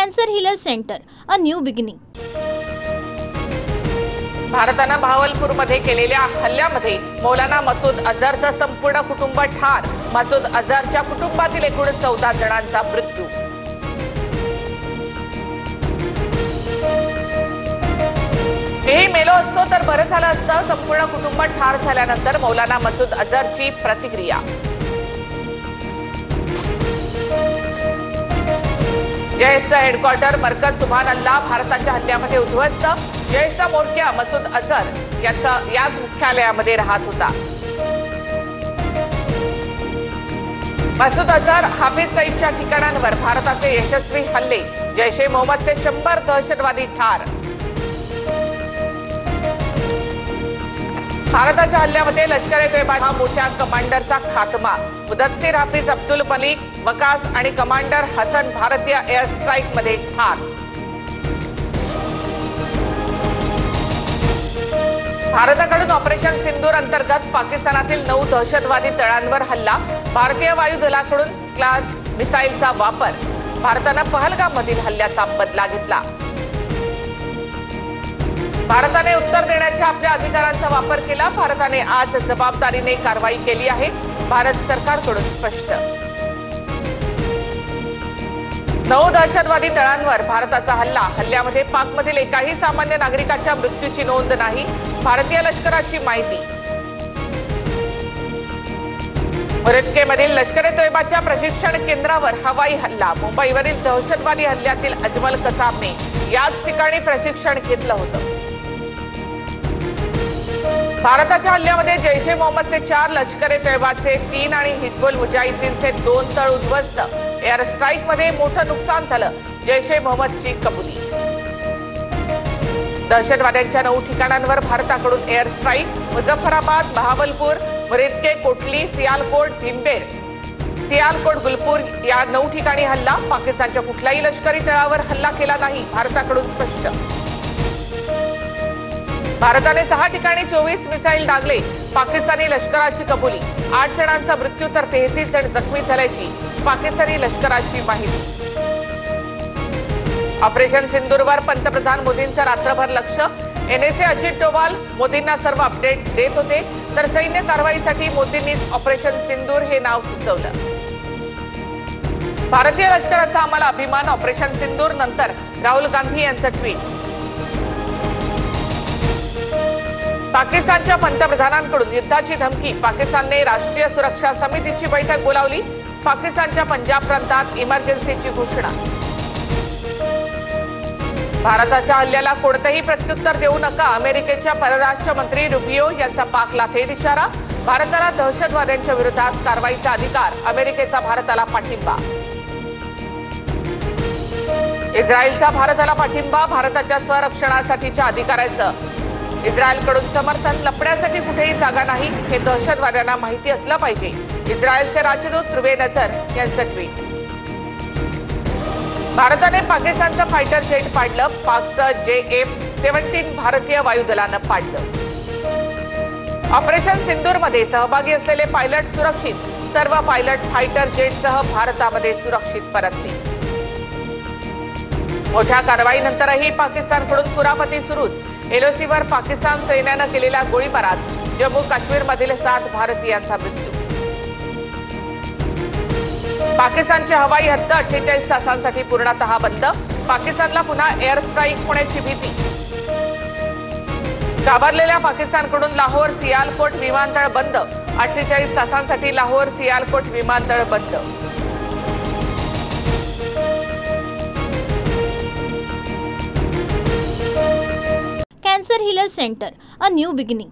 Cancer healer centre, a new beginning. भारतानं भावलपूरमध्ये केलेल्या हल्ल्यामध्ये मौलाना मसूद अझरचं संपूर्ण कुटुंब ठार. मसूद अझरच्या कुटुंबातील एकूण 14 जणांचा मृत्यू. हेही मेलो असतो तर बरं झालं असतं. संपूर्ण कुटुंब ठार झाल्यानंतर मौलाना मसूद अझरची प्रतिक्रिया. जैशचं हेडक्वार्टर मरकज सुभानअल्लाह भारताच्या हल्ल्यामध्ये उद्ध्वस्त. जैशचा म्होरक्या मसूद अझर याच मुख्यालयामध्ये राहत होता. मसूद अझर, हाफिज सईदच्या ठिकाणांवर भारताचे यशस्वी हल्ले. जैश ए मोहम्मदचे 100 दहशतवादी ठार. भारताच्या हल्ल्यामध्ये लष्कर ए तोयबा हा मोठ्या कमांडरचा खात्मा. मुदस्सीर, हाफिज, अब्दुल मलिक, वकास आणि कमांडर हसन भारतीय एअर स्ट्राईक मध्ये ठार. भारताकडून ऑपरेशन सिंदूर अंतर्गत पाकिस्तानातील 9 दहशतवादी तळांवर हल्ला. भारतीय वायुदलाकडून स्काड मिसाईलचा वापर. भारतानं पहलगाममधील हल्ल्याचा बदला घेतला. भारताने उत्तर देण्याच्या आपल्या अधिकारांचा वापर केला. भारताने आज जबाबदारीने कारवाई केली आहे. भारत सरकारकडून स्पष्ट. 9 दहशतवादी तळांवर भारताचा हल्ला. हल्ल्यामध्ये पाकमधील एकाही सामान्य नागरिकाच्या मृत्यूची नोंद नाही. भारतीय लष्कराची माहिती. मुरक्केमधील लष्कर ए तोयबाच्या प्रशिक्षण केंद्रावर हवाई हल्ला. मुंबईवरील दहशतवादी हल्ल्यातील अजमल कसाबने याच ठिकाणी प्रशिक्षण घेतलं होतं. भारताच्या हल्ल्यामध्ये जैश ए मोहम्मदचे 4, लष्कर ए तोयबाचे 3 आणि हिजबुल मुजाहिद्दीनचे 2 तळ उद्ध्वस्त. एअर स्ट्राईकमध्ये मोठं नुकसान झालं. जैश ए मोहम्मदची कबुली. दहशतवाद्यांच्या 9 ठिकाणांवर भारताकडून एअर स्ट्राईक. मुझफ्फराबाद, बहावलपूर, मुरेदके, कोटली, सियालकोट, भीमबेर, सियालकोट, गुलपूर या 9 ठिकाणी हल्ला. पाकिस्तानच्या कुठल्याही लष्करी तळावर हल्ला केला नाही. भारताकडून स्पष्ट. भारताने 6 ठिकाणी 24 मिसाईल डागले. पाकिस्तानी लष्कराची कबुली. 8 जणांचा मृत्यू तर 33 जण जखमी झाल्याची पाकिस्तानी लष्कराची माहिती. ऑपरेशन सिंदूरवर पंतप्रधान मोदींचं रात्रभर लक्ष. NSA अजित डोवाल मोदींना सर्व अपडेट्स देत होते. तर सैन्य कारवाईसाठी मोदींनीच ऑपरेशन सिंदूर हे नाव सुचवलं. भारतीय लष्कराचा आम्हाला अभिमान. ऑपरेशन सिंदूर नंतर राहुल गांधी यांचं ट्विट. पाकिस्तानच्या पंतप्रधानांकडून युद्धाची धमकी. पाकिस्तानने राष्ट्रीय सुरक्षा समितीची बैठक बोलावली. पाकिस्तानच्या पंजाब प्रांतात इमर्जन्सीची घोषणा. भारताच्या हल्ल्याला कोणतेही प्रत्युत्तर देऊ नका. अमेरिकेच्या परराष्ट्र मंत्री रुबियो यांचा पाकला थेट इशारा. भारताला दहशतवाद्यांच्या विरोधात कारवाईचा अधिकार. अमेरिकेचा भारताला पाठिंबा. इस्रायलचा भारताला पाठिंबा. भारताच्या स्वरक्षणासाठीच्या अधिकाराचं इस्रायलकडून समर्थन. लपण्यासाठी कुठेही जागा नाही हे दहशतवाद्यांना माहिती असलं पाहिजे. इस्रायलचे राजदूत ध्रुवे नझर यांचं ट्विट. भारताने पाकिस्तानचं फायटर जेट पाडलं. पाकचं JF-17 भारतीय वायुदलानं पाडलं. ऑपरेशन सिंदूरमध्ये सहभागी असलेले पायलट सुरक्षित. सर्व पायलट फायटर जेटसह भारतामध्ये सुरक्षित परतले. मोठ्या कारवाईनंतरही पाकिस्तानकडून कुरापती सुरूच. LOCवर पाकिस्तान सैन्यानं केलेल्या गोळीबारात जम्मू काश्मीरमधील 7 भारतीयांचा मृत्यू. पाकिस्तानची हवाई हद्द 48 तासांसाठी पूर्णतः बंद. पाकिस्तानला पुन्हा एअर स्ट्राईक होण्याची भीती. घाबरलेल्या पाकिस्तानकडून लाहोर सियालकोट विमानतळ बंद. 48 तासांसाठी लाहोर सियालकोट विमानतळ बंद. Cancer healer centre, a new beginning.